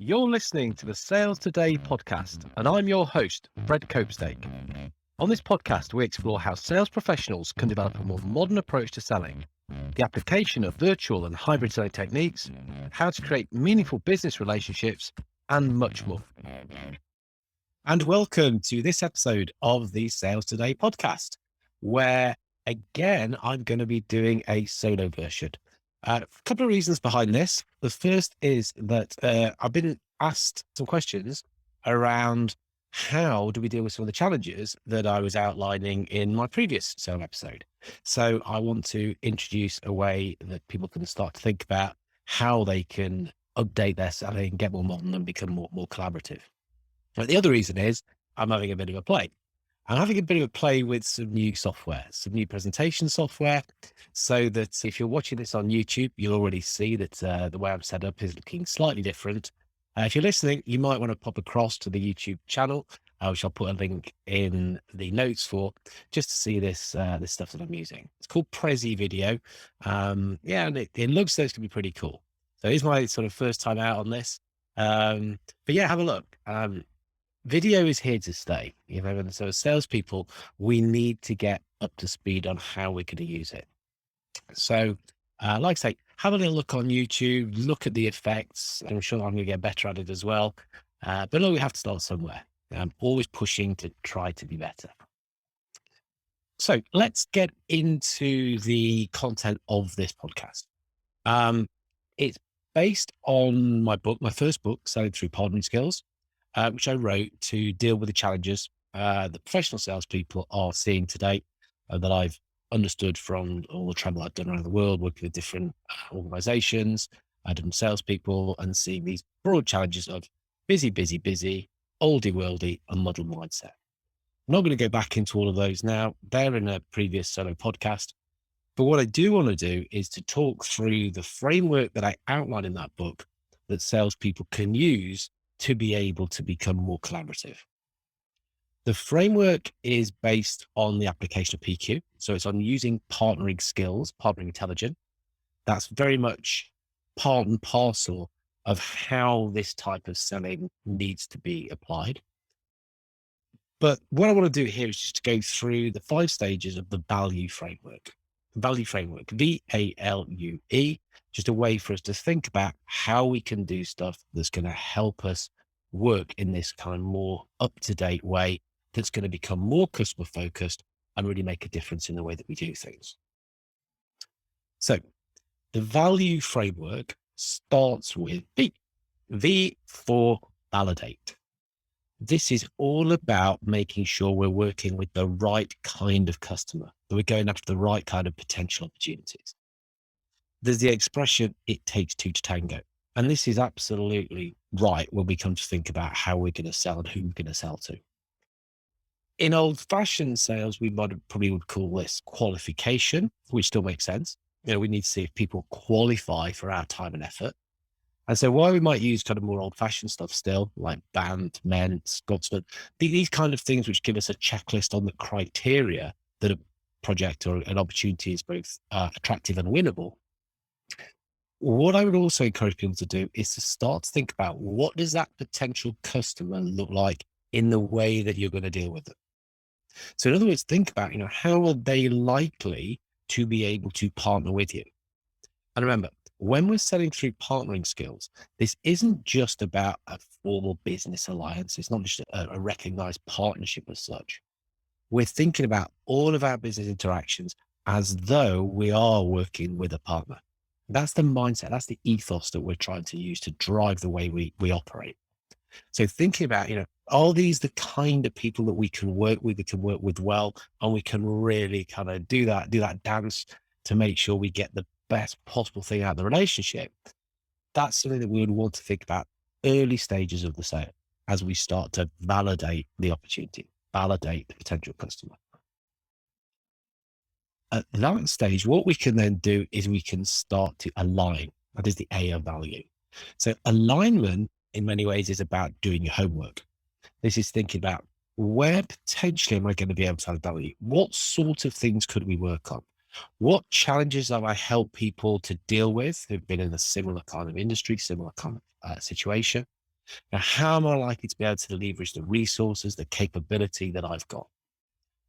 You're listening to the Sales Today podcast, and I'm your host, Fred Copestake. On this podcast, we explore how sales professionals can develop a more modern approach to selling, the application of virtual and hybrid selling techniques, how to create meaningful business relationships, and much more. And welcome to this episode of the Sales Today podcast, where again, I'm going to be doing a solo version. A couple of reasons behind this. The first is that I've been asked some questions around how do we deal with some of the challenges that I was outlining in my previous solo episode. So I want to introduce a way that people can start to think about how they can update their selling, get more modern and become more collaborative. But the other reason is I'm having a bit of a play. I'm having a bit of a play with some new software, some new presentation software, so that if you're watching this on YouTube, you'll already see that the way I'm set up is looking slightly different. If you're listening, you might want to pop across to the YouTube channel, which I'll put a link in the notes for, just to see this this stuff that I'm using. It's called Prezi Video. And it looks like it's going to be pretty cool. So it's my sort of first time out on this. But yeah, have a look. Video is here to stay, and so as salespeople, we need to get up to speed on how we're going to use it. So, like I say, have a little look on YouTube, look at the effects. I'm sure I'm going to get better at it as well. But look, we have to start somewhere. I'm always pushing to try to be better. So let's get into the content of this podcast. It's based on my book, my first book, Selling Through Partnering Skills, which I wrote to deal with the challenges that professional salespeople are seeing today, that I've understood from all the travel I've done around the world, working with different organizations, different salespeople, and seeing these broad challenges of busy, oldie worldy, and muddled mindset. I'm not going to go back into all of those now. They're in a previous solo podcast. But what I do want to do is to talk through the framework that I outline in that book that salespeople can use to be able to become more collaborative. The framework is based on the application of PQ. So it's on using partnering skills, partnering intelligence. That's very much part and parcel of how this type of selling needs to be applied. But what I want to do here is just to go through the 5 stages of the value framework. Value framework, VALUE, just a way for us to think about how we can do stuff that's going to help us work in this kind of more up-to-date way that's going to become more customer focused and really make a difference in the way that we do things. So the value framework starts with V. V for validate. This is all about making sure we're working with the right kind of customer, that we're going after the right kind of potential opportunities. There's the expression, it takes 2 to tango. And this is absolutely right when we come to think about how we're going to sell and who we're going to sell to. In old-fashioned sales, we probably would call this qualification, which still makes sense. We need to see if people qualify for our time and effort. And so while we might use kind of more old-fashioned stuff still, like BANT, MENT, Scotsman, these kind of things which give us a checklist on the criteria that a project or an opportunity is both attractive and winnable. What I would also encourage people to do is to start to think about, what does that potential customer look like in the way that you're going to deal with them? So in other words, think about, how are they likely to be able to partner with you? And remember, when we're selling through partnering skills, this isn't just about a formal business alliance. It's not just a recognized partnership as such. We're thinking about all of our business interactions as though we are working with a partner. That's the mindset. That's the ethos that we're trying to use to drive the way we operate. So thinking about, are these the kind of people that we can work with, that can work with well, and we can really kind of do that dance to make sure we get the best possible thing out of the relationship? That's something that we would want to think about early stages of the sale as we start to validate the opportunity, validate the potential customer. At that stage, what we can then do is we can start to align. That is the A of value. So alignment in many ways is about doing your homework. This is thinking about, where potentially am I going to be able to add value? What sort of things could we work on? What challenges have I helped people to deal with who've been in a similar kind of industry, similar kind of situation? Now, how am I likely to be able to leverage the resources, the capability that I've got?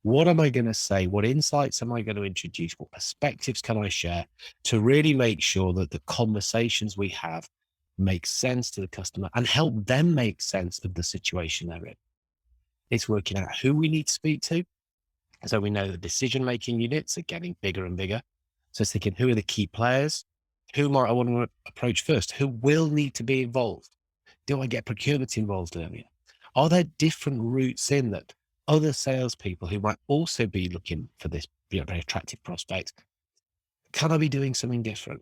What am I going to say? What insights am I going to introduce? What perspectives can I share to really make sure that the conversations we have make sense to the customer and help them make sense of the situation they're in? It's working out who we need to speak to. So we know the decision-making units are getting bigger and bigger. So it's thinking, who are the key players? Who might I want to approach first? Who will need to be involved? Do I get procurement involved earlier? Are there different routes in that other salespeople who might also be looking for this very attractive prospect? Can I be doing something different?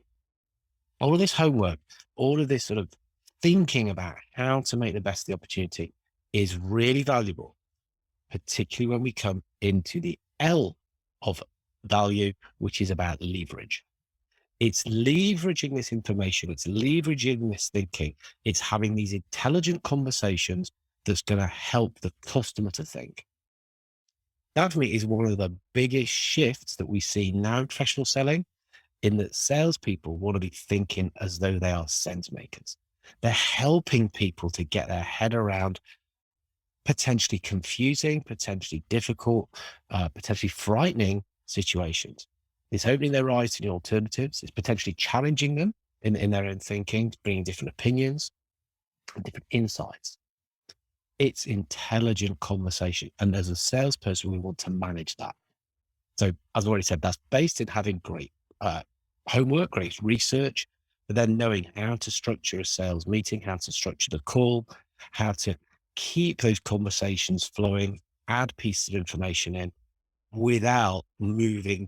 All of this homework, all of this sort of thinking about how to make the best of the opportunity is really valuable, particularly when we come into the L of value, which is about leverage. It's leveraging this information. It's leveraging this thinking. It's having these intelligent conversations that's going to help the customer to think. That for me is one of the biggest shifts that we see now in professional selling, in that salespeople want to be thinking as though they are sense makers. They're helping people to get their head around potentially confusing, potentially difficult, potentially frightening situations. It's opening their eyes to new alternatives. It's potentially challenging them in their own thinking, bringing different opinions and different insights. It's intelligent conversation. And as a salesperson, we want to manage that. So as I've already said, that's based in having great homework, great research, but then knowing how to structure a sales meeting, how to structure the call, how to keep those conversations flowing, add pieces of information in without moving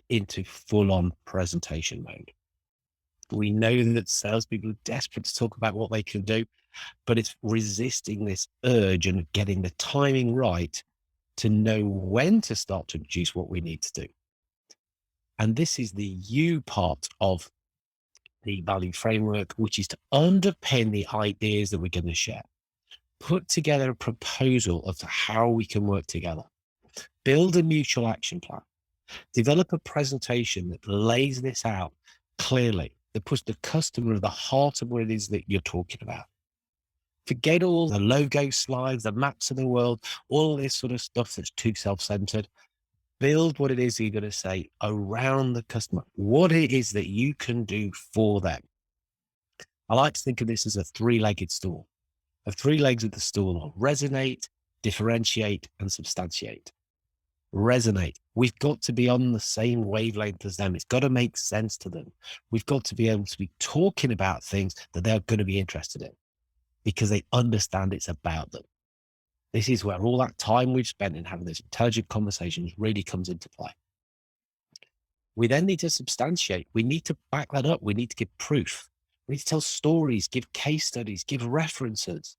into full-on presentation mode. We know that salespeople are desperate to talk about what they can do, but it's resisting this urge and getting the timing right to know when to start to produce what we need to do. And this is the U part of the value framework, which is to underpin the ideas that we're going to share. Put together a proposal of how we can work together. Build a mutual action plan. Develop a presentation that lays this out clearly, that puts the customer at the heart of what it is that you're talking about. Forget all the logo slides, the maps of the world, all this sort of stuff that's too self-centered. Build what it is you're going to say around the customer, what it is that you can do for them. I like to think of this as a three-legged stool. The three legs of the stool are resonate, differentiate, and substantiate. Resonate. We've got to be on the same wavelength as them. It's got to make sense to them. We've got to be able to be talking about things that they're going to be interested in because they understand it's about them. This is where all that time we've spent in having those intelligent conversations really comes into play. We then need to substantiate. We need to back that up. We need to give proof. We need to tell stories, give case studies, give references,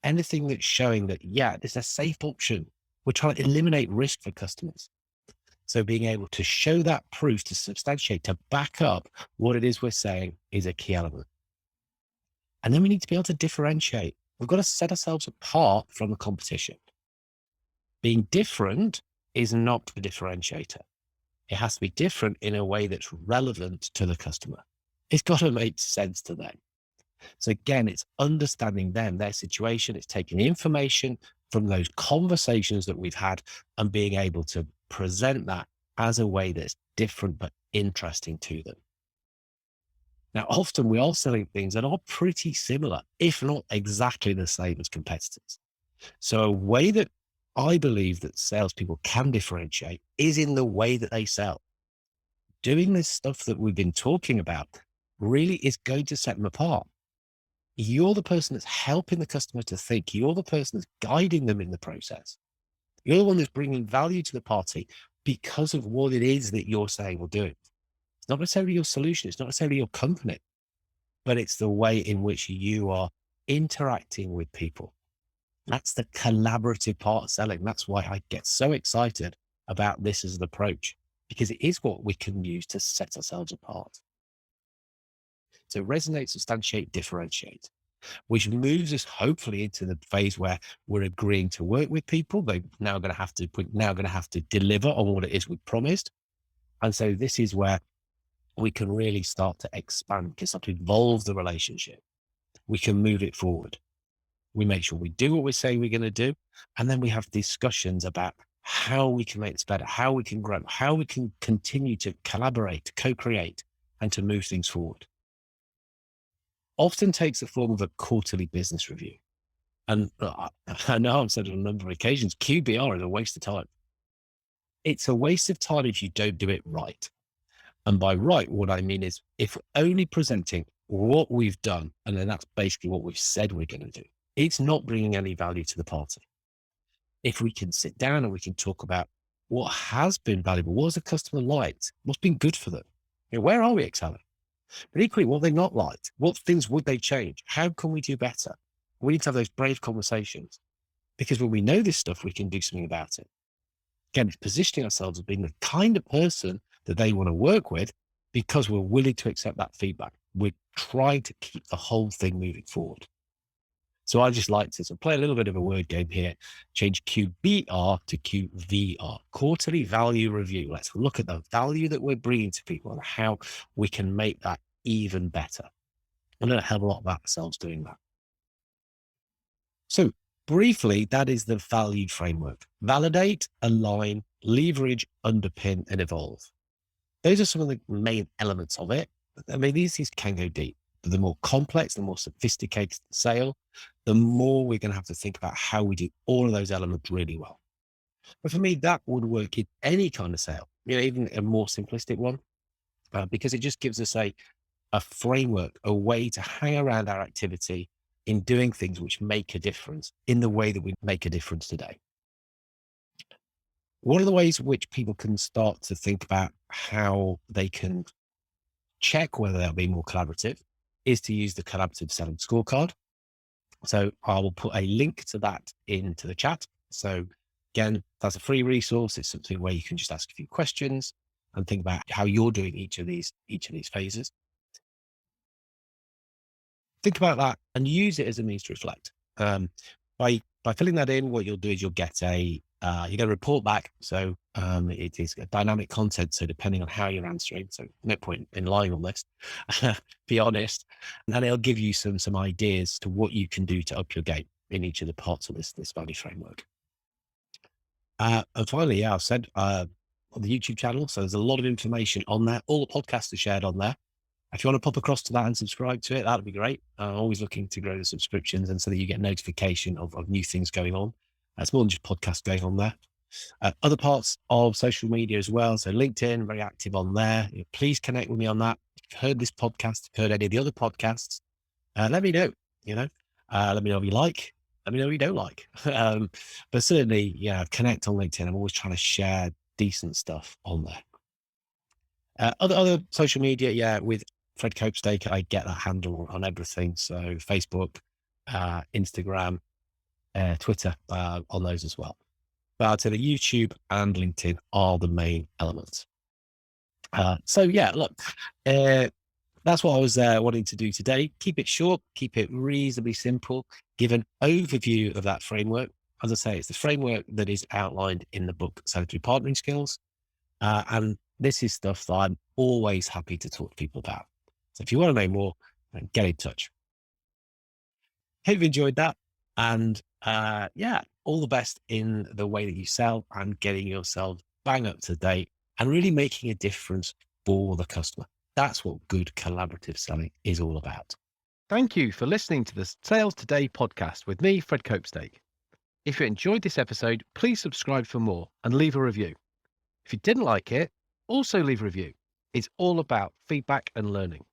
anything that's showing that, yeah, there's a safe option. We're trying to eliminate risk for customers. So being able to show that proof, to substantiate, to back up what it is we're saying is a key element. And then we need to be able to differentiate. We've got to set ourselves apart from the competition. Being different is not a differentiator. It has to be different in a way that's relevant to the customer. It's got to make sense to them. So again, it's understanding them, their situation. It's taking information from those conversations that we've had and being able to present that as a way that's different but interesting to them. Now, often we are selling things that are pretty similar, if not exactly the same as competitors. So a way that I believe that salespeople can differentiate is in the way that they sell. Doing this stuff that we've been talking about really is going to set them apart. You're the person that's helping the customer to think. You're the person that's guiding them in the process. You're the one that's bringing value to the party because of what it is that you're saying or doing. It's not necessarily your solution. It's not necessarily your company, but it's the way in which you are interacting with people. That's the collaborative part of selling. That's why I get so excited about this as an approach, because it is what we can use to set ourselves apart. So resonate, substantiate, differentiate, which moves us hopefully into the phase where we're agreeing to work with people. We're now going to have to deliver on what it is we promised. And so this is where we can really start to expand, we can start to evolve the relationship. We can move it forward. We make sure we do what we're saying we're going to do. And then we have discussions about how we can make this better, how we can grow, how we can continue to collaborate, to co-create, and to move things forward. Often takes the form of a quarterly business review. And I know I've said it on a number of occasions, QBR is a waste of time. It's a waste of time if you don't do it right. And by right, what I mean is if we're only presenting what we've done, and then that's basically what we've said we're going to do, it's not bringing any value to the party. If we can sit down and we can talk about what has been valuable, what has the customer liked, what's been good for them, where are we excelling? But equally, what they not liked, what things would they change? How can we do better? We need to have those brave conversations, because when we know this stuff, we can do something about it. Again, it's positioning ourselves as being the kind of person that they want to work with, because we're willing to accept that feedback. We're trying to keep the whole thing moving forward. So I just like to play a little bit of a word game here, change QBR to QVR, quarterly value review. Let's look at the value that we're bringing to people and how we can make that even better. I learned a hell of a lot about ourselves doing that. So briefly, that is the value framework. Validate, align, leverage, underpin, and evolve. Those are some of the main elements of it. I mean, these can go deep. The more complex, the more sophisticated the sale, the more we're going to have to think about how we do all of those elements really well. But for me, that would work in any kind of sale, even a more simplistic one, because it just gives us a framework, a way to hang around our activity in doing things which make a difference in the way that we make a difference today. One of the ways which people can start to think about how they can check whether they'll be more collaborative is to use the collaborative selling scorecard. So I will put a link to that into the chat. So again, that's a free resource. It's something where you can just ask a few questions and think about how you're doing each of these phases. Think about that and use it as a means to reflect. By filling that in, what you'll do is you'll get a report back. So it is a dynamic content. So depending on how you're answering, so no point in lying on this, be honest. And then it'll give you some ideas to what you can do to up your game in each of the parts of this value framework. And finally, I've said on the YouTube channel, so there's a lot of information on there. All the podcasts are shared on there. If you want to pop across to that and subscribe to it, that'd be great. I'm always looking to grow the subscriptions, and so that you get notification of new things going on. It's more than just podcasts going on there. Other parts of social media as well. So LinkedIn, very active on there. Please connect with me on that. If you've heard this podcast, if you've heard any of the other podcasts, let me know, let me know what you like. Let me know what you don't like. But certainly, connect on LinkedIn. I'm always trying to share decent stuff on there. Other social media, with Fred Copestake, I get that handle on everything. So Facebook, Instagram, Twitter, on those as well. But I'd say the YouTube and LinkedIn are the main elements. Look, that's what I was wanting to do today. Keep it short, keep it reasonably simple, give an overview of that framework. As I say, it's the framework that is outlined in the book, Selling Through Partnering Skills. And this is stuff that I'm always happy to talk to people about. So if you want to know more, then get in touch. Hope you enjoyed that. And all the best in the way that you sell and getting yourself bang up to date and really making a difference for the customer. That's what good collaborative selling is all about. Thank you for listening to the Sales Today podcast with me, Fred Copestake. If you enjoyed this episode, please subscribe for more and leave a review. If you didn't like it, also leave a review. It's all about feedback and learning.